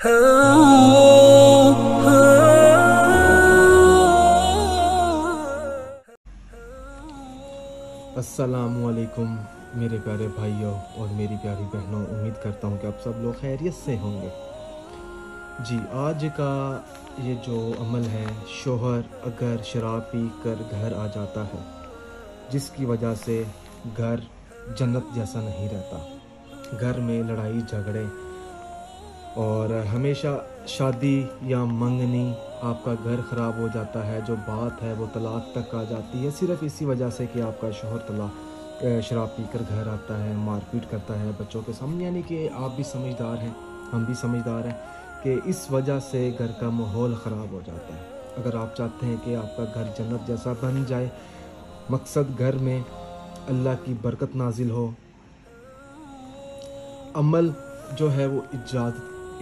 अस्सलामुअलैकुम मेरे प्यारे भाइयों और मेरी प्यारी बहनों, उम्मीद करता हूँ कि आप सब लोग खैरियत से होंगे। जी, आज का ये जो अमल है, शोहर अगर शराब पी कर घर आ जाता है, जिसकी वजह से घर जन्नत जैसा नहीं रहता, घर में लड़ाई झगड़े और हमेशा शादी या मंगनी, आपका घर ख़राब हो जाता है, जो बात है वो तलाक तक आ जाती है, सिर्फ़ इसी वजह से कि आपका शोहर शराब पीकर घर आता है, मारपीट करता है बच्चों के सामने। यानी कि आप भी समझदार हैं, हम भी समझदार हैं कि इस वजह से घर का माहौल ख़राब हो जाता है। अगर आप चाहते हैं कि आपका घर जन्नत जैसा बन जाए, मकसद घर में अल्लाह की बरकत नाजिल हो, अमल जो है वो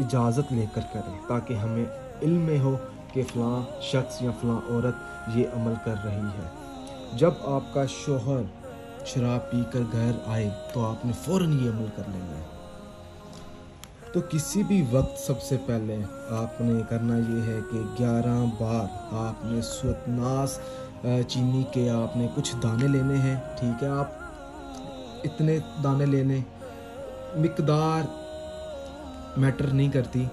इजाज़त लेकर करें, ताकि हमें इल्म में हो कि फ़लाँ शख्स या फ़लाँ औरत ये अमल कर रही है। जब आपका शोहर शराब पीकर घर आए तो आपने फ़ौरन ये अमल कर लेना है। तो किसी भी वक्त सबसे पहले आपने करना ये है कि 11 बार आपने सूरत नास चीनी के आपने कुछ दाने लेने हैं। ठीक है, आप इतने दाने लेने, मिकदार मैटर नहीं करती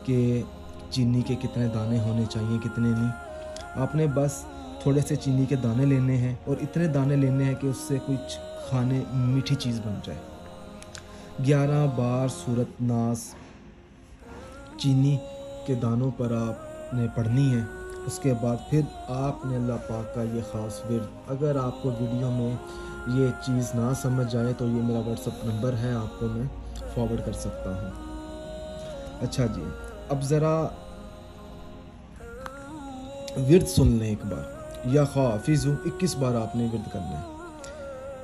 कि चीनी के कितने दाने होने चाहिए कितने नहीं। आपने बस थोड़े से चीनी के दाने लेने हैं और इतने दाने लेने हैं कि उससे कुछ खाने मीठी चीज़ बन जाए। 11 बार सूरत नास चीनी के दानों पर आपने पढ़नी है। उसके बाद फिर आपने अल्लाह पाक का ये ख़ास विर्द, अगर आपको वीडियो में ये चीज़ ना समझ आए तो ये मेरा व्हाट्सअप नंबर है, आपको मैं फॉरवर्ड कर सकता हूँ। अच्छा जी, अब ज़रा विर्द सुन लें एक बार। या हाफिज़ु 21 बार आपने विर्द करना है।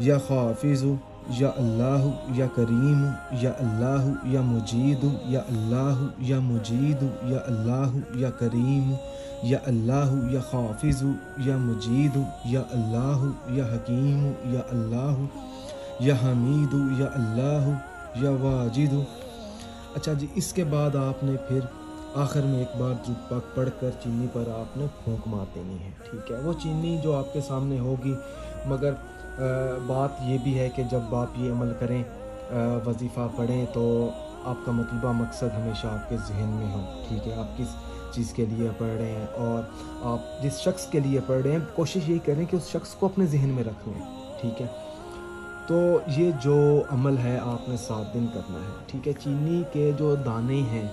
या हाफिज़ु, या अल्लाह, या करीम, या अल्लाह, या मुजीद, या अल्लाह, या मुजीद, या अल्लाह, या करीम, या अल्लाह, या हाफिज़ु, या मुजीद, या अल्लाह, या हकीम, या अल्लाह, या हमीद, या अल्लाह, या वाजिद। अच्छा जी, इसके बाद आपने फिर आखिर में एक बार दुरूद पाक पढ़कर चीनी पर आपने फूंक मार देनी है। ठीक है, वो चीनी जो आपके सामने होगी, मगर बात ये भी है कि जब आप ये अमल करें, वजीफ़ा पढ़ें, तो आपका मतलबा मकसद हमेशा आपके जहन में हो। ठीक है, आप किस चीज़ के लिए पढ़ रहे हैं और आप जिस शख्स के लिए पढ़ रहे हैं, कोशिश यही करें कि उस शख्स को अपने जहन में रख लें। ठीक है, तो ये जो अमल है आपने 7 दिन करना है। ठीक है, चीनी के जो दाने हैं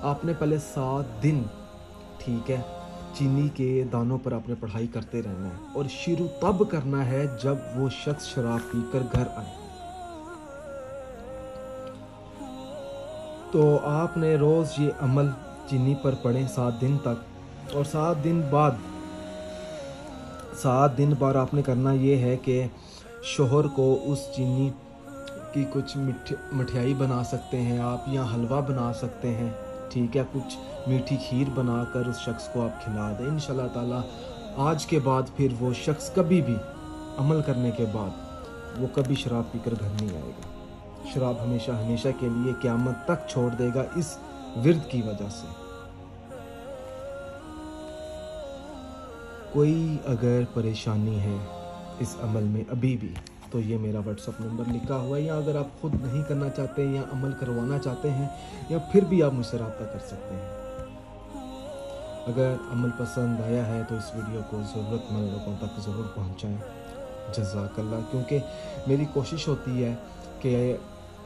आपने पहले 7 दिन, ठीक है, चीनी के दानों पर आपने पढ़ाई करते रहना है और शुरू तब करना है जब वो शख्स शराब पीकर घर आए। तो आपने रोज़ ये अमल चीनी पर पढ़ें 7 दिन तक, और 7 दिन बाद आपने करना ये है कि शोहर को उस चीनी की कुछ मिठाई बना सकते हैं आप, या हलवा बना सकते हैं। ठीक है, कुछ मीठी खीर बनाकर उस शख्स को आप खिला दें। इंशाल्लाह ताला आज के बाद फिर वो शख्स कभी भी अमल करने के बाद वो कभी शराब पीकर घर नहीं आएगा। शराब हमेशा हमेशा के लिए क़यामत तक छोड़ देगा इस विर्द की वजह से। कोई अगर परेशानी है इस अमल में अभी भी, तो ये मेरा व्हाट्सअप नंबर लिखा हुआ है, या अगर आप खुद नहीं करना चाहते हैं या अमल करवाना चाहते हैं, या फिर भी आप मुझसे रब्ता कर सकते हैं। अगर अमल पसंद आया है तो इस वीडियो को ज़रूरतमंद लोगों तक ज़रूर पहुंचाएं। जज़ाकल्लाह, क्योंकि मेरी कोशिश होती है कि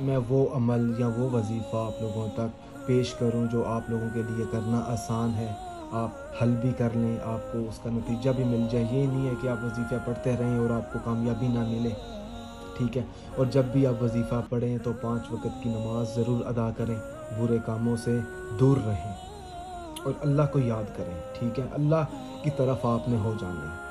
मैं वो अमल या वो वजीफ़ा आप लोगों तक पेश करूं जो आप लोगों के लिए करना आसान है, आप हल भी कर लें, आपको उसका नतीजा भी मिल जाए। ये नहीं है कि आप वजीफ़ा पढ़ते रहें और आपको कामयाबी ना मिले। ठीक है, और जब भी आप वजीफ़ा पढ़ें तो 5 वक़्त की नमाज़ ज़रूर अदा करें, बुरे कामों से दूर रहें और अल्लाह को याद करें। ठीक है, अल्लाह की तरफ आपने हो जाना है।